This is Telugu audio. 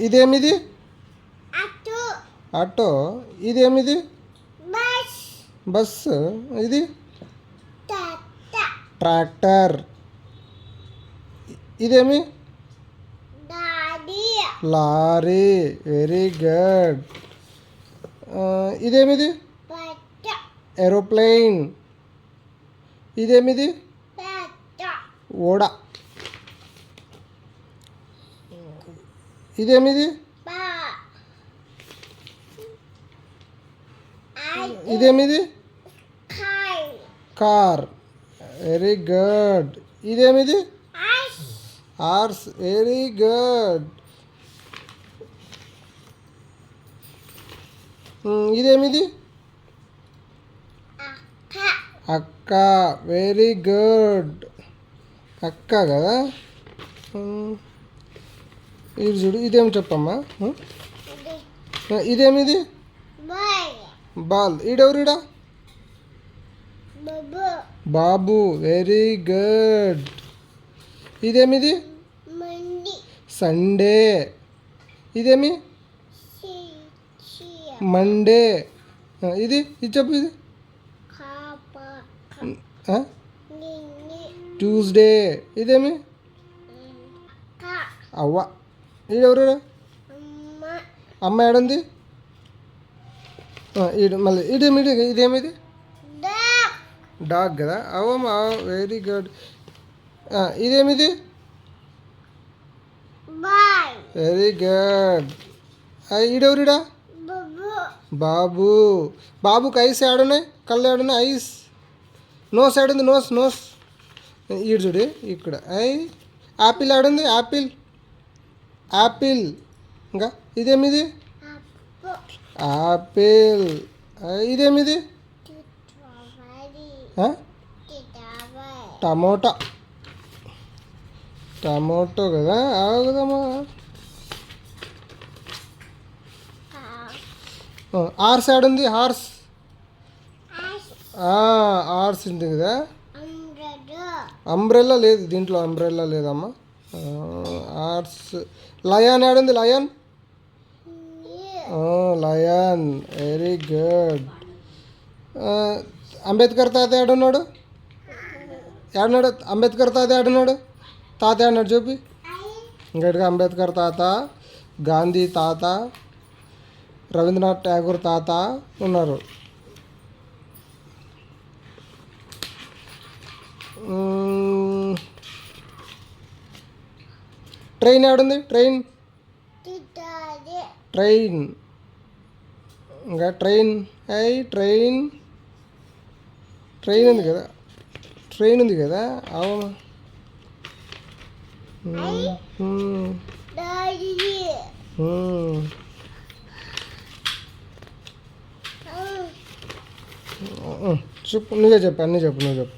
ఇదేమిది? ఆటో. ఇదేమిది? బస్సు. ఇది ట్రాక్టర్. ఇదేమి? లారీ. Very good. ఇదేమిది? ఏరోప్లేన్. ఇదేమిది? ఓడ. ఇదేమిది? ఇదేమిది? కార్. Very good. ఇదేమిది? హార్స్. Very good. ఇదేమిది? అక్క. Very good. అక్క కదా. ఇది చూడు. ఇదేమి చెప్పమ్మా? ఇదేమిది? బాల్. ఈడెవరిడా? బాబు. Very good. ఇదేమిది? సండే. ఇదేమి? మండే. ఇది చెప్పు. ఇది ట్యూస్డే. ఇదేమి? అవ్వ. ఈడెవరు? అమ్మ ఏడుంది? మళ్ళీ ఇదేమిది? డాగ్ కదా. అవమ్మా. Very good. ఇదేమిది? Very good. ఈడెవరిడా? బాబు. బాబుకి ఐస్ ఏడున్నాయి? కళ్ళు ఏడున్నాయి? ఐస్. నోస్ ఏడుంది? నోస్. ఈడు చూడు ఇక్కడ. యాపిల్ ఏడుంది? యాపిల్. ఇంకా ఇదేమిది? యాపిల్. ఇదేమిది? టమోటో కదా. కదమ్మా. హార్స్ ఏడుంది? హార్స్ ఉంది కదా. అంబ్రెల్లా లేదు దీంట్లో. అంబ్రెల్లా లేదమ్మా. హార్స్. లయన్ ఏడుంది? లయన్. Very good. అంబేద్కర్ తాత ఏడున్నాడు? అంబేద్కర్ తాత ఏడున్నాడు? తాత ఏడున్నాడు చూపి ఇంకటిగా. అంబేద్కర్ తాత, గాంధీ తాత, రవీంద్రనాథ్ ఠాగూర్ తాత ఉన్నారు. ట్రైన్ ఏడుంది? ట్రైన్. ఇంకా ట్రైన్. ట్రైన్ ఉంది కదా. అవును. చెప్పు. నువ్వే చెప్పు. అన్నీ చెప్పు. నువ్వు చెప్పు.